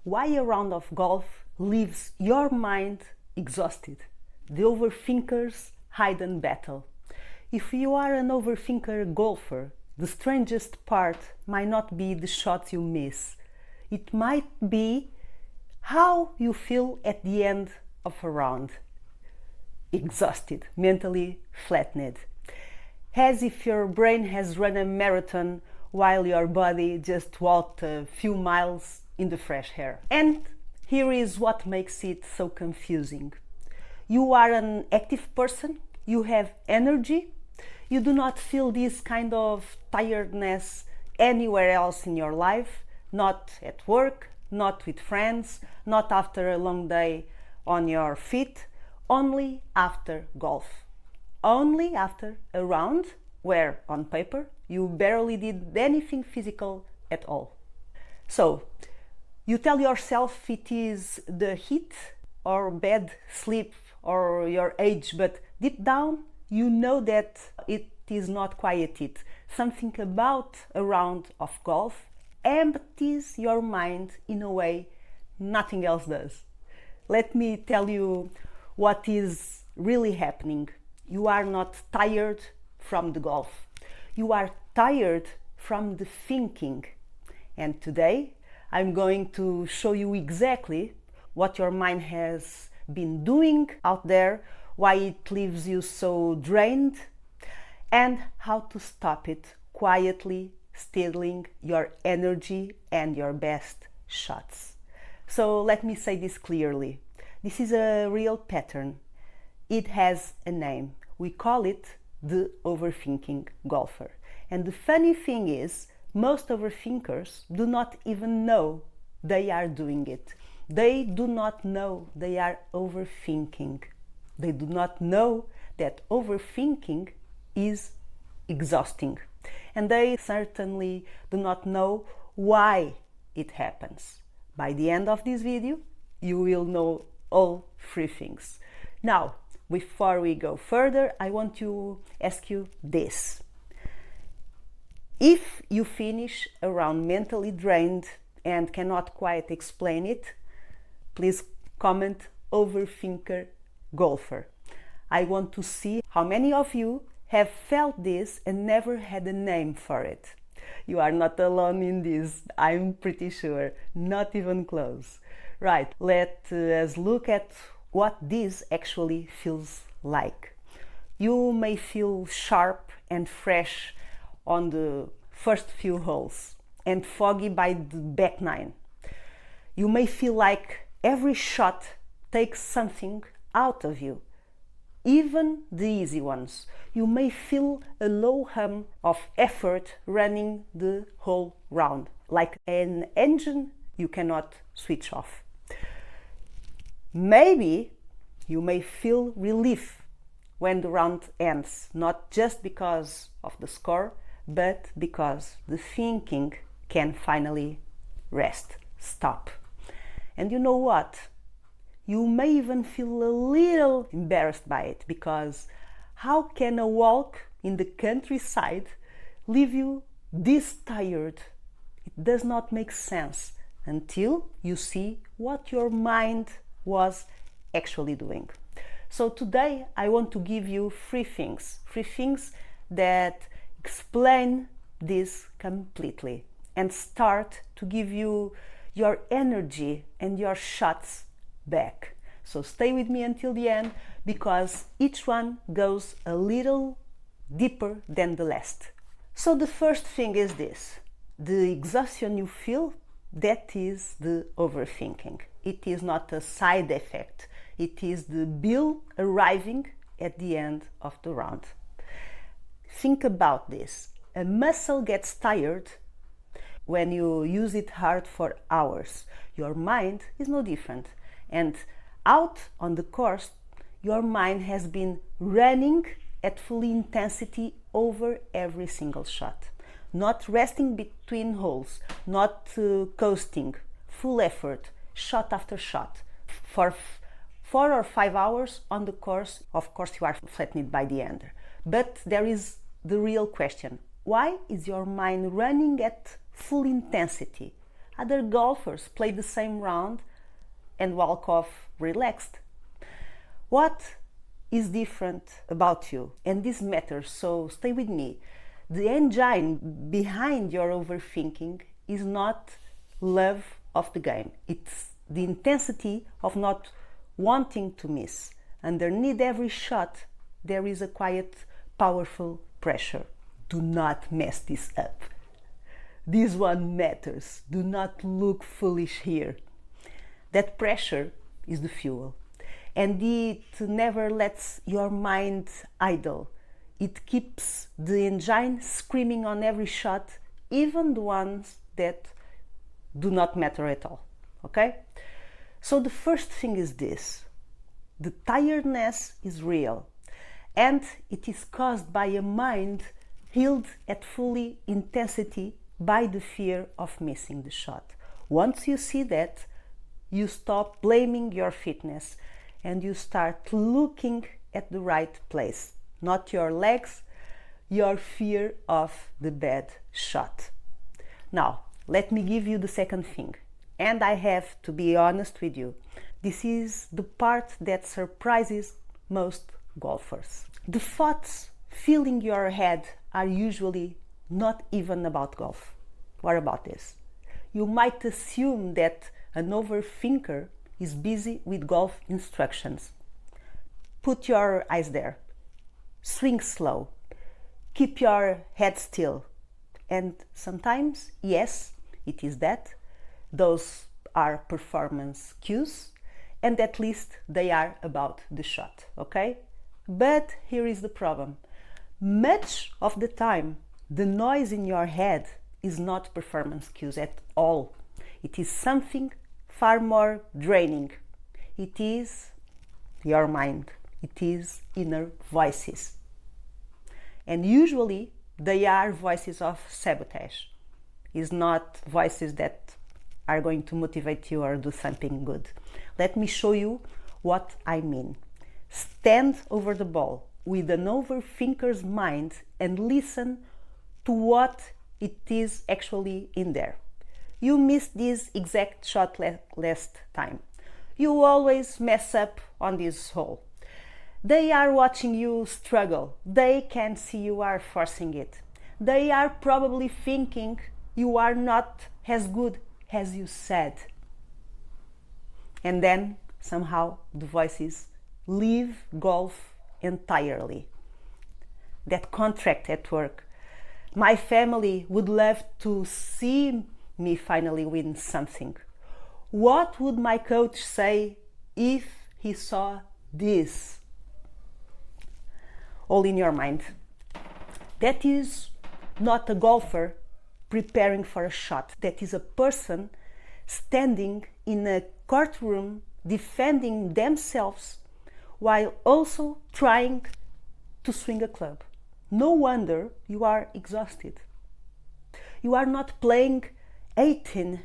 Why a round of golf leaves your mind exhausted? The overthinkers hidden battle. If you are an overthinker golfer, the strangest part might not be the shots you miss. It might be how you feel at the end of a round. Exhausted, mentally flattened. As if your brain has run a marathon while your body just walked a few miles in the fresh air. And here is what makes it so confusing. You are an active person, you have energy, you do not feel this kind of tiredness anywhere else in your life, not at work, not with friends, not after a long day on your feet, only after golf. Only after a round where, on paper, you barely did anything physical at all. So, you tell yourself it is the heat or bad sleep or your age, but deep down you know that it is not quite it. Something about a round of golf empties your mind in a way nothing else does. Let me tell you what is really happening. You are not tired from the golf. You are tired from the thinking. And today I'm going to show you exactly what your mind has been doing out there, why it leaves you so drained, and how to stop it quietly, stealing your energy and your best shots. So let me say this clearly. This is a real pattern. It has a name. We call it the overthinking golfer. And the funny thing is, most overthinkers do not even know they are doing it. They do not know they are overthinking. They do not know that overthinking is exhausting. And they certainly do not know why it happens. By the end of this video, you will know all three things. Now, before we go further, I want to ask you this. If you finish a round mentally drained and cannot quite explain it, please comment overthinker golfer. I want to see how many of you have felt this and never had a name for it. You are not alone in this, I'm pretty sure, not even close. Right, let us look at what this actually feels like. You may feel sharp and fresh on the first few holes and foggy by the back nine. You may feel like every shot takes something out of you, even the easy ones. You may feel a low hum of effort running the whole round, like an engine you cannot switch off. Maybe you may feel relief when the round ends, not just because of the score, but because the thinking can finally rest, stop. And you know what? You may even feel a little embarrassed by it, because how can a walk in the countryside leave you this tired? It does not make sense until you see what your mind was actually doing. So today I want to give you three things that explain this completely and start to give you your energy and your shots back. So stay with me until the end, because each one goes a little deeper than the last. So the first thing is this: the exhaustion you feel, that is the overthinking. It is not a side effect. It is the bill arriving at the end of the round. Think about this. A muscle gets tired when you use it hard for hours. Your mind is no different. And out on the course, your mind has been running at full intensity over every single shot. Not resting between holes, not coasting, full effort, shot after shot. For 4 or 5 hours on the course, of course you are flattened by the end. But there is the real question. Why is your mind running at full intensity? Other golfers play the same round and walk off relaxed. What is different about you? And this matters, so stay with me. The engine behind your overthinking is not love of the game. It's the intensity of not wanting to miss. Underneath every shot, there is a quiet, powerful pressure. Do not mess this up. This one matters. Do not look foolish here. That pressure is the fuel. And it never lets your mind idle. It keeps the engine screaming on every shot, even the ones that do not matter at all. Okay? So the first thing is this. The tiredness is real. And it is caused by a mind held at full intensity by the fear of missing the shot. Once you see that, you stop blaming your fitness and you start looking at the right place. Not your legs, your fear of the bad shot. Now, let me give you the second thing. And I have to be honest with you. This is the part that surprises most golfers. The thoughts filling your head are usually not even about golf. What about this? You might assume that an overthinker is busy with golf instructions. Put your eyes there. Swing slow. Keep your head still. And sometimes, yes, it is that. Those are performance cues, and at least they are about the shot, okay? But here is the problem. Much of the time, the noise in your head is not performance cues at all. It is something far more draining. It is your mind. It is inner voices. And usually they are voices of sabotage. It's not voices that are going to motivate you or do something good. Let me show you what I mean. Stand over the ball with an overthinker's mind and listen to what it is actually in there. You missed this exact shot last time. You always mess up on this hole. They are watching you struggle. They can see you are forcing it. They are probably thinking you are not as good as you said. And then somehow the voices leave golf entirely. That contract at work. My family would love to see me finally win something. What would my coach say if he saw this? All in your mind. That is not a golfer preparing for a shot. That is a person standing in a courtroom defending themselves while also trying to swing a club. No wonder you are exhausted. You are not playing 18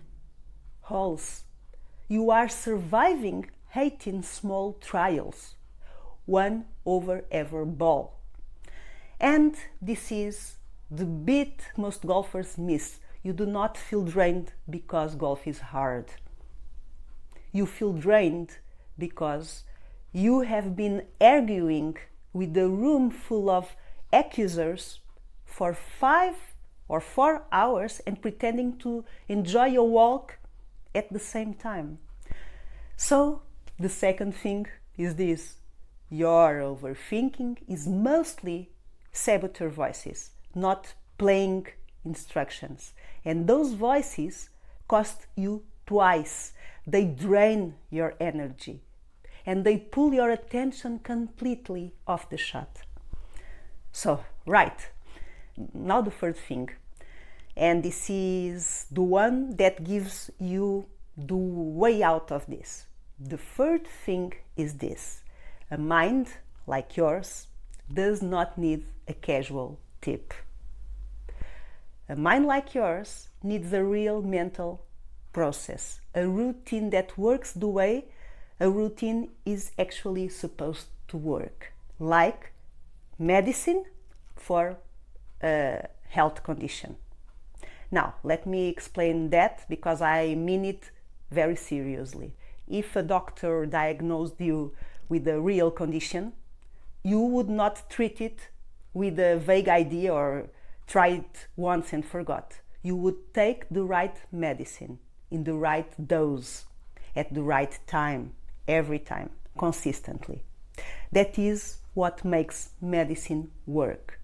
holes. You are surviving 18 small trials, one over every ball. And this is the bit most golfers miss. You do not feel drained because golf is hard. You feel drained because you have been arguing with a room full of accusers for 5 or 4 hours and pretending to enjoy your walk at the same time. So the second thing is this. Your overthinking is mostly saboteur voices, not playing instructions. And those voices cost you twice. They drain your energy and they pull your attention completely off the shot. So, right, now the third thing. And this is the one that gives you the way out of this. The third thing is this. A mind like yours does not need a casual tip. A mind like yours needs a real mental process, a routine that works the way a routine is actually supposed to work, like medicine for a health condition. Now, let me explain that because I mean it very seriously. If a doctor diagnosed you with a real condition, you would not treat it with a vague idea or try it once and forgot. You would take the right medicine in the right dose at the right time, every time, consistently. That is what makes medicine work.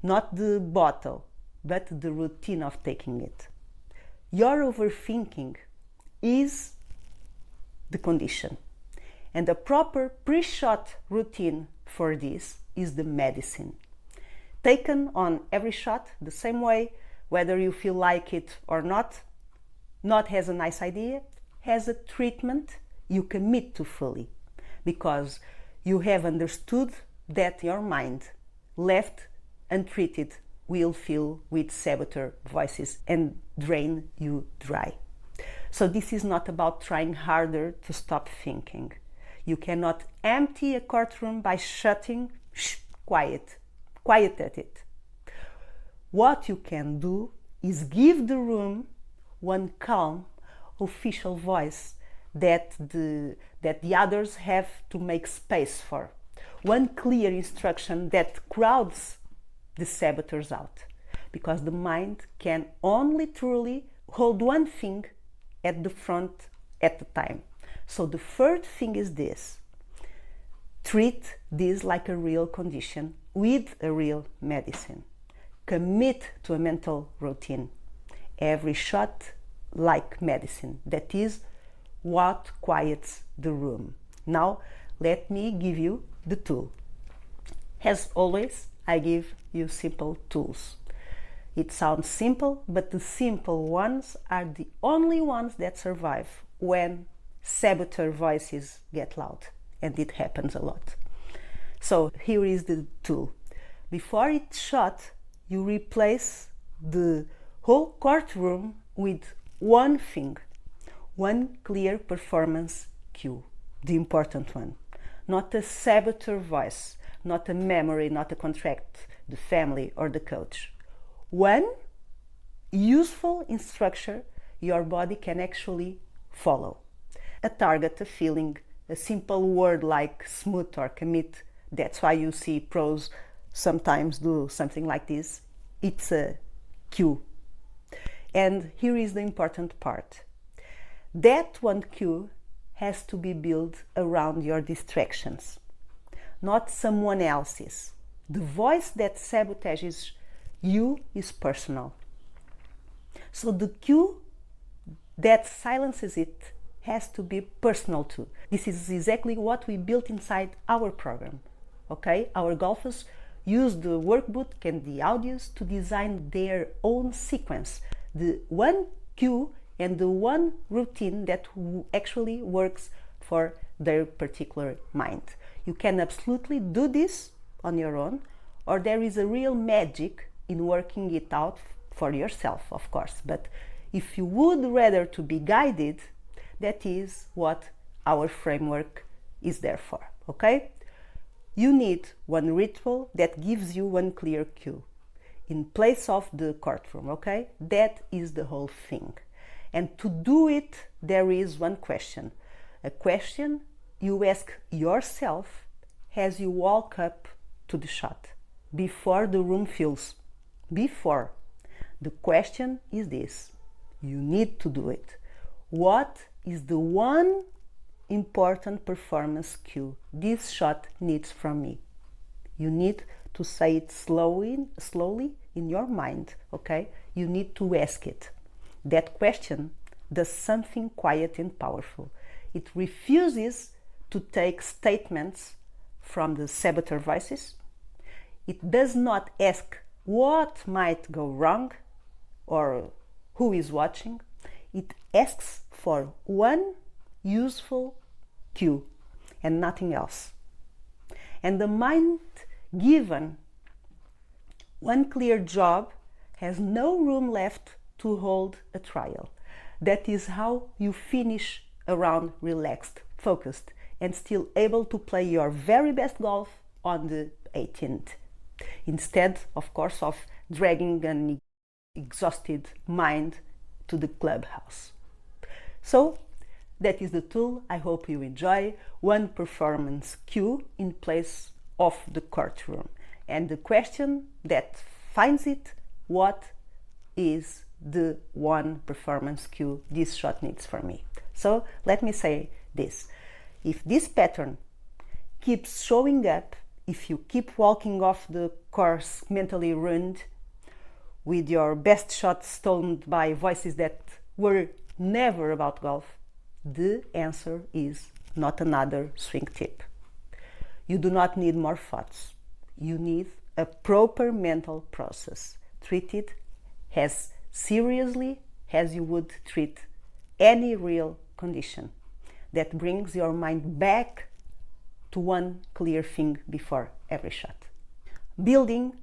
Not the bottle, but the routine of taking it. Your overthinking is the condition. And a proper pre-shot routine for this is the medicine. Taken on every shot the same way, whether you feel like it or not as a nice idea, as a treatment you commit to fully, because you have understood that your mind, left untreated, will fill with saboteur voices and drain you dry. So this is not about trying harder to stop thinking. You cannot empty a courtroom by shutting, quiet at it. What you can do is give the room one calm, official voice that the others have to make space for. One clear instruction that crowds the saboteurs out. Because the mind can only truly hold one thing at the front at a time. So the third thing is this: treat this like a real condition with a real medicine. Commit to a mental routine. Every shot like medicine. That is what quiets the room. Now let me give you the tool. As always, I give you simple tools. It sounds simple, but the simple ones are the only ones that survive when saboteur voices get loud, and it happens a lot. So here is the tool. Before each shot, you replace the whole courtroom with one thing, one clear performance cue, the important one. Not a saboteur voice, not a memory, not a contract, the family or the coach. One useful instruction your body can actually follow. A target, a feeling, a simple word like smooth or commit. That's why you see pros sometimes do something like this. It's a cue. And here is the important part. That one cue has to be built around your distractions, not someone else's. The voice that sabotages you is personal. So the cue that silences it has to be personal too. This is exactly what we built inside our program. Okay? Our golfers use the workbook and the audios to design their own sequence, the one cue and the one routine that actually works for their particular mind. You can absolutely do this on your own, or there is a real magic in working it out for yourself, of course. But if you would rather to be guided, that is what our framework is there for, okay? You need one ritual that gives you one clear cue in place of the courtroom, okay? That is the whole thing. And to do it, there is one question. A question you ask yourself as you walk up to the shot, before the room fills. Before. The question is this. You need to do it. What is the one important performance cue this shot needs from me? You need to say it slowly in your mind, okay? You need to ask it. That question does something quiet and powerful. It refuses to take statements from the saboteur voices. It does not ask what might go wrong or who is watching. It asks for one useful cue and nothing else. And the mind given one clear job has no room left to hold a trial. That is how you finish a round relaxed, focused, and still able to play your very best golf on the 18th. Instead, of course, of dragging an exhausted mind to the clubhouse. So that is the tool. I hope you enjoy. One performance cue in place of the courtroom. And the question that finds it, what is the one performance cue this shot needs for me? So let me say this. If this pattern keeps showing up, if you keep walking off the course mentally ruined, with your best shot stoned by voices that were never about golf, the answer is not another swing tip. You do not need more thoughts. You need a proper mental process. Treat it as seriously as you would treat any real condition that brings your mind back to one clear thing before every shot. Building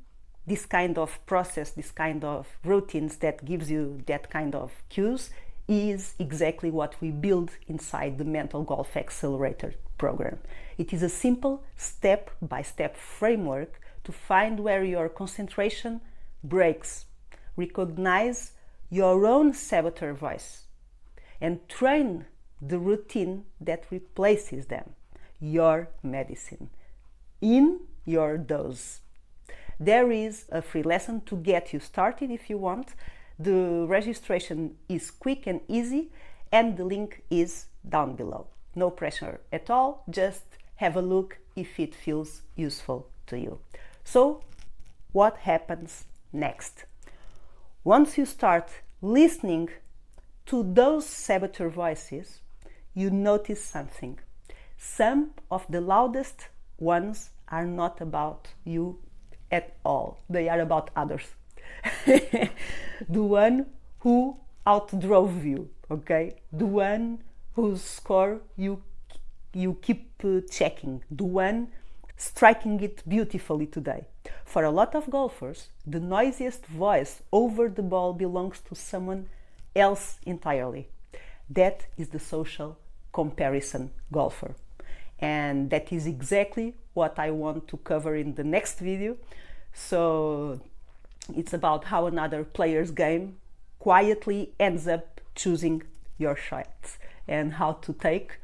this kind of process, this kind of routines that gives you that kind of cues is exactly what we build inside the Mental Golf Accelerator program. It is a simple step-by-step framework to find where your concentration breaks, recognize your own saboteur voice, and train the routine that replaces them, your medicine, in your dose. There is a free lesson to get you started if you want. The registration is quick and easy, and the link is down below. No pressure at all, just have a look if it feels useful to you. So, what happens next? Once you start listening to those saboteur voices, you notice something. Some of the loudest ones are not about you at all. They are about others. The one who outdrove you, okay? The one whose score you keep checking. The one striking it beautifully today. For a lot of golfers, the noisiest voice over the ball belongs to someone else entirely. That is the social comparison golfer. And that is exactly what I want to cover in the next video. So it's about how another player's game quietly ends up choosing your shots and how to take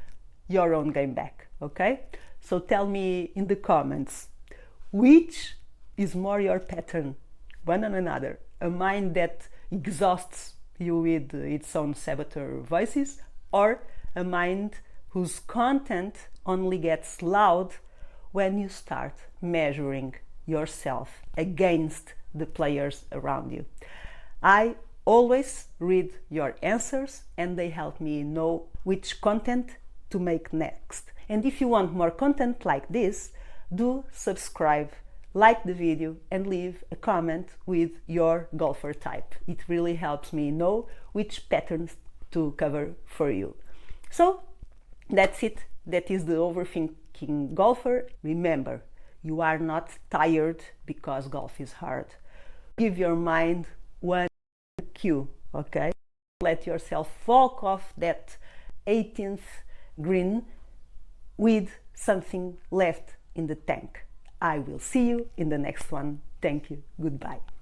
your own game back, okay? So tell me in the comments, which is more your pattern, one or another? A mind that exhausts you with its own saboteur voices, or a mind whose content only gets loud when you start measuring yourself against the players around you? I always read your answers and they help me know which content to make next. And if you want more content like this, do subscribe, like the video and leave a comment with your golfer type. It really helps me know which patterns to cover for you. So that's it. That is the Overthinking Golfer. Remember, you are not tired because golf is hard. Give your mind one cue, okay? Let yourself walk off that 18th green with something left in the tank. I will see you in the next one. Thank you. Goodbye.